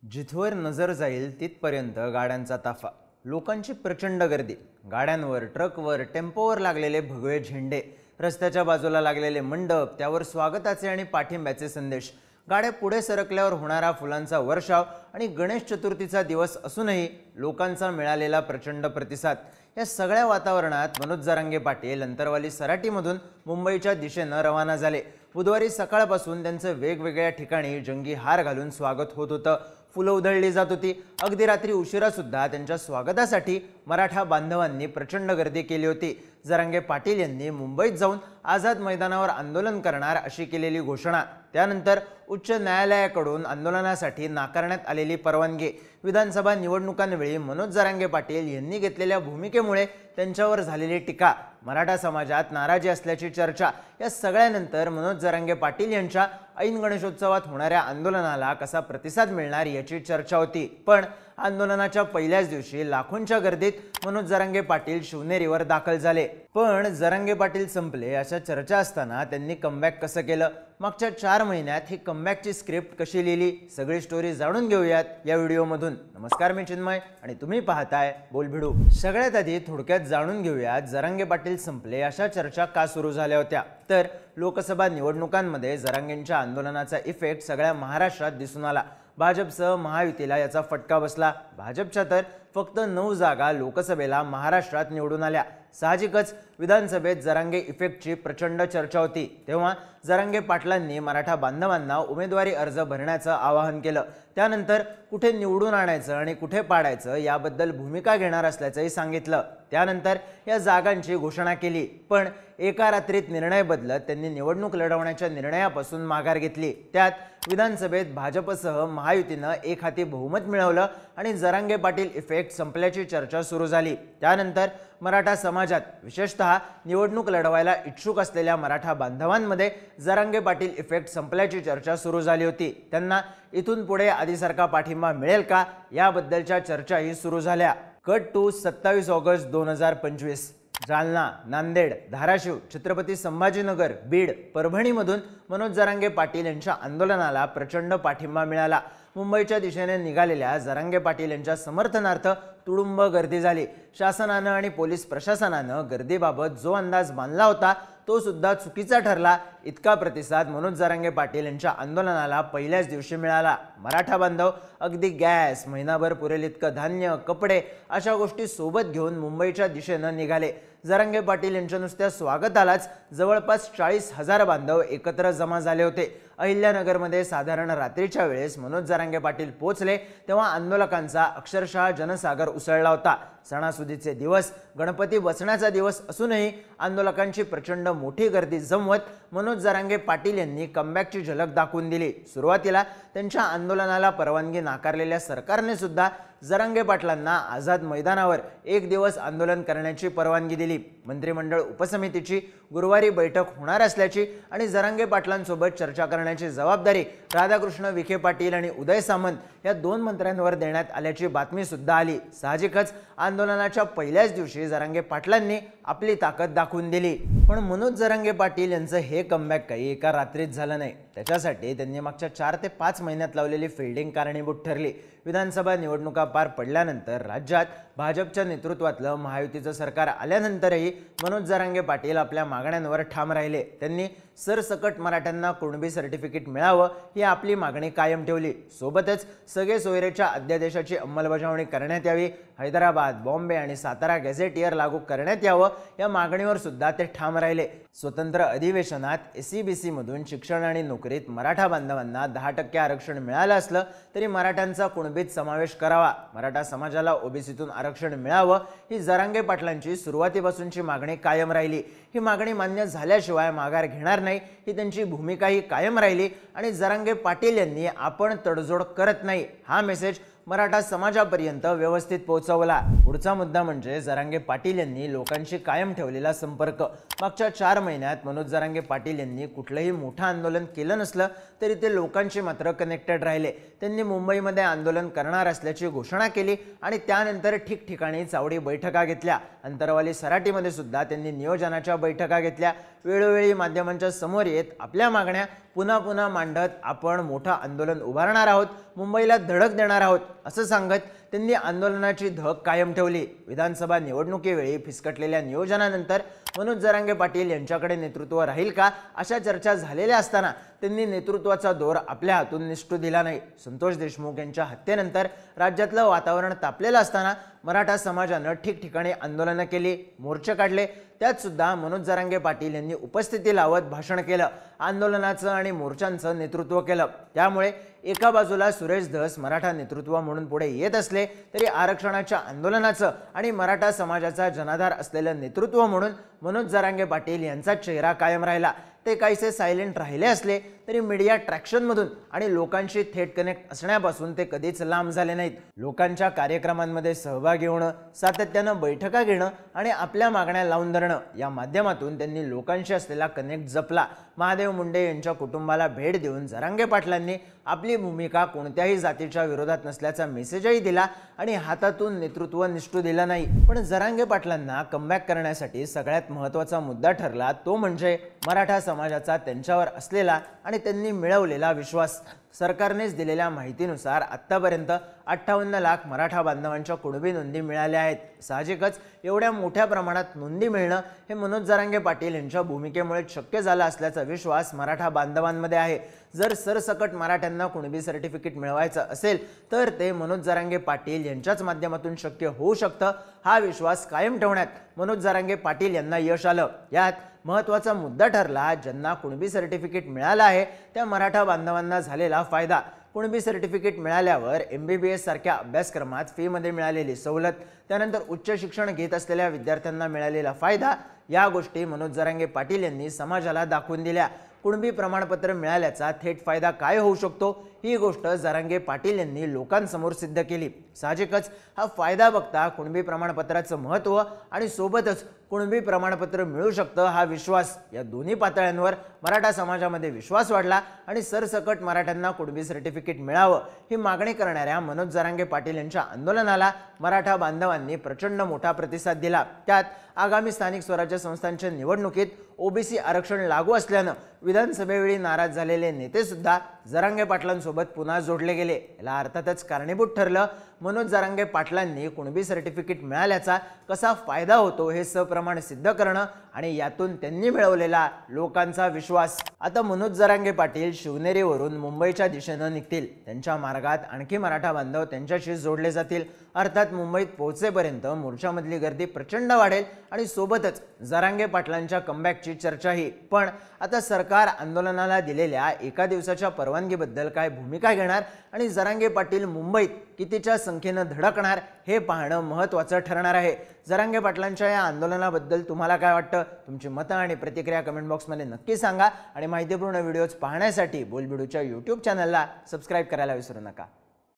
जिथवर नजर जाईल तिथपर्यंत गाड्यांचा ताफा, लोकांची प्रचंड गर्दी, गाड्यांवर, ट्रकवर, टेम्पोवर लागलेले भगवे झेंडे, रस्त्याच्या बाजूला लागलेले मंडप, त्यावर स्वागताचे आणि पाठिंब्याचे संदेश, गाड्या पुढे सरकल्यावर होणारा फुलांचा वर्षाव आणि गणेश चतुर्थीचा दिवस असूनही लोकांचा मिळालेला प्रचंड प्रतिसाद, या सगळ्या वातावरणात मनोज जरांगे पाटील अंतरवाली सराटीमधून मुंबईच्या दिशेने रवाना झाले। बुधवारी सकाळपासून त्यांचे वेगवेगळ्या ठिकाणी जंगी हार घालून स्वागत होत होतं, फुलं उधळली जात होती। अगदी रात्री उशिरा सुद्धा त्यांच्या स्वागतासाठी मराठा बांधवांनी प्रचंड गर्दी केली होती। जरांगे पाटील यांनी मुंबईत जाऊन आझाद मैदानावर आंदोलन करणार अशी केलेली घोषणा, त्यानंतर उच्च न्यायालयाकडून आंदोलनासाठी नाकारण्यात आलेली परवानगी, विधानसभा निवडणुकांवेळी मनोज जरांगे पाटील यांनी घेतलेल्या भूमिकेमुळे त्यांच्यावर झालेली टीका, मराठा समाजात नाराजी असल्याची चर्चा, या सगळ्यानंतर मनोज जरांगे पाटील यांच्या ऐन गणेशोत्सवात होणाऱ्या आंदोलनाला कसा प्रतिसाद मिळणार याची चर्चा होती। पण आंदोलनाच्या पहिल्याच दिवशी लाखोंच्या गर्दीत मनोज जरांगे पाटील शिवनेरीवर दाखल झाले। पण जरांगे पाटील संपले अशा चर्चा असताना त्यांनी कमबॅक कसं केलं, मागच्या 4 महिन्यात ही कमबॅकची स्क्रिप्ट कशी लिहिली, सगळी स्टोरी जाणून घेऊयात या व्हिडिओमधून। नमस्कार, मी चिन्मय आणि तुम्ही पाहताय बोलभिडू। सगळ्यात आधी थोडक्यात जाणून घेऊयात जरांगे पाटील संपले अशा चर्चा का सुरू झाल्या होत्या। तर लोकसभा निवडणुकांमध्ये जरांगेंच्या आंदोलनाचा इफेक्ट सगळ्या महाराष्ट्रात दिसून आला। भाजपसह महायुतीला याचा फटका बसला। भाजपच्या तर फक्त 9 जागा लोकसभेला महाराष्ट्रात निवडून आल्या। साहजिकच विधानसभेत जरांगे इफेक्टची प्रचंड चर्चा होती। तेव्हा जरांगे पाटलांनी मराठा बांधवांना उमेदवारी अर्ज भरण्याचं आवाहन केलं। त्यानंतर कुठे निवडून आणायचं आणि कुठे पाडायचं याबद्दल भूमिका घेणार असल्याचंही सांगितलं। त्यानंतर या जागांची घोषणा केली, पण एका रात्रीत निर्णय बदलत त्यांनी निवडणूक लढवण्याच्या निर्णयापासून माघार घेतली। त्यात विधानसभेत भाजपसह महायुतीनं एक हाती बहुमत मिळवलं आणि जरांगे पाटील इफेक्ट संपल्याची चर्चा सुरू झाली। त्यानंतर मराठा समाजात, विशेषतः निवडणूक लढवायला इच्छुक असलेल्या मराठा बांधवांमध्ये जरांगे पाटील इफेक्ट संपल्याची चर्चा सुरू झाली होती। त्यांना इथून पुढे आधीसारखा पाठिंबा मिळेल का याबद्दलच्या चर्चाही सुरू झाल्या। Cut to 27 August 2025। Jalna, Nanded, Dharashiv, Chhatrapati Sambhajinagar, Beed, परभणीमधून मनोज जरांगे पाटील यांच्या आंदोलनाला प्रचंड पाठिंबा मिळाला। मुंबईच्या दिशेने निघालेल्या जरांगे पाटील यांच्या समर्थनार्थ तुडुंब गर्दी झाली। शासनानं आणि पोलीस प्रशासनानं गर्दीबाबत जो अंदाज बांधला होता तो सुद्धा चुकीचा ठरला। इतका प्रतिसाद मनोज जरांगे पाटील यांच्या आंदोलनाला पहिल्याच दिवशी मिळाला। मराठा बांधव अगदी गॅस, महिनाभर पुरेल इतकं धान्य, कपडे अशा गोष्टी सोबत घेऊन मुंबईच्या दिशेनं निघाले। जरांगे पाटील यांच्या नुसत्या स्वागतालाच जवळपास 40,000 बांधव एकत्र जमा झाले होते। अहिल्यानगरमध्ये साधारण रात्रीच्या वेळेस मनोज जरांगे पाटील पोहोचले तेव्हा आंदोलकांचा अक्षरशः जनसागर उसळला होता। सणासुदीचे दिवस, गणपती बसण्याचा दिवस असूनही आंदोलकांची प्रचंड मोठी गर्दी जमवत मनोज जरांगे पाटील यांनी कमबॅकची झलक दाखवून दिली। सुरुवातीला त्यांच्या आंदोलनाला परवानगी नाकारलेल्या सरकारने सुद्धा जरांगे पाटलांना आझाद मैदानावर एक दिवस आंदोलन करण्याची परवानगी दिली। मंत्रिमंडळ उपसमितीची गुरुवारी बैठक होणार असल्याची आणि जरांगे पाटलांसोबत चर्चा करण्याची जबाबदारी राधाकृष्ण विखे पाटील आणि उदय सामंत या 2 मंत्र्यांवर देण्यात आल्याची बातमी सुद्धा आली। साहजिकच आंदोलनाच्या पहिल्याच दिवशी जरांगे पाटलांनी आपली ताकद दाखवून दिली। पण मनोज जरांगे पाटील यांचं हे कमबॅक काही एका रात्रीत झालं नाही। त्याच्यासाठी त्यांनी मागच्या 4 ते 5 महिन्यात लावलेली फिल्डिंग कारणीभूत ठरली। विधानसभा निवडणुका पार पडल्यानंतर राज्यात भाजपच्या नेतृत्वातलं महायुतीचं सरकार आल्यानंतरही मनोज जरांगे पाटील आपल्या मागण्यांवर ठाम राहिले। त्यांनी सरसकट मराठ्यांना कुणबी सर्टिफिकेट मिळावं ही आपली मागणी कायम ठेवली। सोबतच सगळे सोयरेच्या अध्यादेशाची अंमलबजावणी करण्यात यावी, हैदराबाद, बॉम्बे आणि सातारा गॅझेटियर लागू करण्यात यावं या मागणीवर सुद्धा ते ठाम राहिले। स्वतंत्र अधिवेशनात SCBC मधून शिक्षण आणि नोकरीत मराठा बांधवांना 10% आरक्षण मिळालं असलं तरी मराठ्यांचा कुणबीत समावेश करावा, मराठा समाजाला ओबीसीतून आरक्षण मिळावं ही जरांगे पाटलांची सुरुवातीपासूनची मागणी कायम राहिली। ही मागणी मान्य झाल्याशिवाय माघार घेणार नाही ही त्यांची भूमिकाही कायम राहिली आणि जरांगे पाटील यांनी आपण तडजोड करत नाही हा मेसेज मराठा समाजापर्यंत व्यवस्थित पोहोचवला। पुढचा मुद्दा म्हणजे जरांगे पाटील यांनी लोकांशी कायम ठेवलेला संपर्क। मागच्या 4 महिन्यात मनोज जरांगे पाटील यांनी कुठलंही मोठं आंदोलन केलं नसलं तरी ते लोकांशी मात्र कनेक्टेड राहिले। त्यांनी मुंबईमध्ये आंदोलन करणार असल्याची घोषणा केली आणि त्यानंतर ठिकठिकाणी चावडी बैठका घेतल्या। अंतरवाली सराटीमध्ये सुद्धा त्यांनी नियोजनाच्या बैठका घेतल्या। वेळोवेळी माध्यमांच्या समोर येत आपल्या मागण्या पुन्हा पुन्हा मांडत आपण मोठं आंदोलन उभारणार आहोत, मुंबईला धडक देणार आहोत असं सांगत त्यांनी आंदोलनाची धग कायम ठेवली। विधानसभा निवडणुकीवेळी फिसकटलेल्या नियोजनानंतर मनोज जरांगे पाटील यांच्याकडे नेतृत्व राहील का अशा चर्चा झालेल्या असताना त्यांनी नेतृत्वाचा दोर आपल्या हातून निसटू दिला नाही। संतोष देशमुख यांच्या हत्येनंतर राज्यातलं वातावरण तापलेलं असताना मराठा समाजानं ठिकठिकाणी आंदोलनं केली, मोर्चे काढले। त्यात सुद्धा मनोज जरांगे पाटील यांनी उपस्थिती लावत भाषण केलं, आंदोलनाचं आणि मोर्चांचं नेतृत्व केलं। त्यामुळे एका बाजूला सुरेश धस मराठा नेतृत्व म्हणून पुढे येत असले तरी आरक्षणाच्या आंदोलनाचं आणि मराठा समाजाचा जनाधार असलेलं नेतृत्व म्हणून मनोज जरांगे पाटील यांचा चेहरा कायम राहिला। ते काहीसे सायलेंट राहिले असले तरी मीडिया ट्रॅक्शनमधून आणि लोकांशी थेट कनेक्ट असण्यापासून ते कधीच लांब झाले नाहीत। लोकांच्या कार्यक्रमांमध्ये सहभागी होणं, सातत्यानं बैठका घेणं आणि आपल्या मागण्या लावून धरणं या माध्यमातून त्यांनी लोकांशी असलेला कनेक्ट जपला। महादेव मुंडे यांच्या कुटुंबाला भेट देऊन जरांगे पाटलांनी आपली भूमिका कोणत्याही जातीच्या विरोधात नसल्याचा मेसेजही दिला आणि हातातून नेतृत्व निसटू दिलं नाही। पण जरांगे पाटलांना कमबॅक करण्यासाठी सगळ्यात महत्त्वाचा मुद्दा ठरला तो म्हणजे मराठा समाजाचा त्यांच्यावर असलेला आणि त्यांनी मिळवलेला विश्वास। सरकारनेच दिलेल्या माहितीनुसार आत्तापर्यंत 58 लाख मराठा बांधवांच्या कुणबी नोंदी मिळाल्या आहेत। साहजिकच एवढ्या मोठ्या प्रमाणात नोंदी मिळणं हे मनोज जरांगे पाटील यांच्या भूमिकेमुळे शक्य झालं असल्याचा विश्वास मराठा बांधवांमध्ये आहे। जर सरसकट मराठ्यांना कुणबी सर्टिफिकेट मिळवायचं असेल तर ते मनोज जरांगे पाटील यांच्याच माध्यमातून शक्य होऊ शकतं। हा विश्वास कायम ठेवण्यात मनोज जरांगे पाटील यांना यश आलं। यात महत्त्वाचा मुद्दा ठरला ज्यांना कुणबी सर्टिफिकेट मिळालं आहे त्या मराठा बांधवांना झालेला फायदा। कुणबी सर्टिफिकेट मिळाल्यावर MBBS सारख्या अभ्यासक्रमात फीमध्ये मिळालेली सवलत, त्यानंतर उच्च शिक्षण घेत असलेल्या विद्यार्थ्यांना मिळालेला फायदा या गोष्टी मनोज जरांगे पाटील यांनी समाजाला दाखवून दिल्या। कुणबी प्रमाणपत्र मिळाल्याचा थेट फायदा काय होऊ शकतो ही गोष्ट जरांगे पाटील यांनी लोकांसमोर सिद्ध केली। साहजिकच हा फायदा बघता कुणबी प्रमाणपत्राचं महत्त्व आणि सोबतच कुणबी प्रमाणपत्र मिळू शकतं हा विश्वास, या दोन्ही पातळ्यांवर मराठा समाजामध्ये विश्वास वाढला आणि सरसकट मराठ्यांना कुणबी सर्टिफिकेट मिळावं ही मागणी करणाऱ्या मनोज जरांगे पाटील यांच्या आंदोलनाला मराठा बांधवांनी प्रचंड मोठा प्रतिसाद दिला। त्यात आगामी स्थानिक स्वराज्य संस्थांच्या निवडणुकीत OBC आरक्षण लागू असल्यानं विधानसभेवेळी नाराज झालेले नेते सुद्धा जरांगे पाटलांसोबत पुन्हा जोडले गेले। याला अर्थातच कारणीभूत ठरलं मनोज जरांगे पाटलांनी कुणबी सर्टिफिकेट मिळाल्याचा कसा फायदा होतो हे सप्रमाण सिद्ध करणं आणि यातून त्यांनी मिळवलेला लोकांचा विश्वास। आता मनोज जरांगे पाटील शिवनेरीवरून मुंबईच्या दिशेनं निघतील। त्यांच्या मार्गात आणखी मराठा बांधव त्यांच्याशी जोडले जातील। अर्थात मुंबईत पोहोचेपर्यंत मोर्चामधली गर्दी प्रचंड वाढेल आणि सोबतच जरांगे पाटलांच्या कमबॅकची चर्चाही। पण आता सरकार आंदोलनाला दिलेल्या एका दिवसाच्या परवानगीबद्दल काय भूमिका घेणार आणि जरांगे पाटील मुंबईत कितीच्या संख्येनं धडकणार हे पाहणं महत्त्वाचं ठरणार आहे। जरांगे पाटलांच्या या आंदोलनाबद्दल तुम्हाला काय वाटतं? तुमची मतं आणि प्रतिक्रिया कमेंट बॉक्समध्ये नक्की सांगा आणि माहितीपूर्ण व्हिडिओज पाहण्यासाठी बोलबिडूच्या YouTube चॅनलला सबस्क्राईब करायला विसरू नका।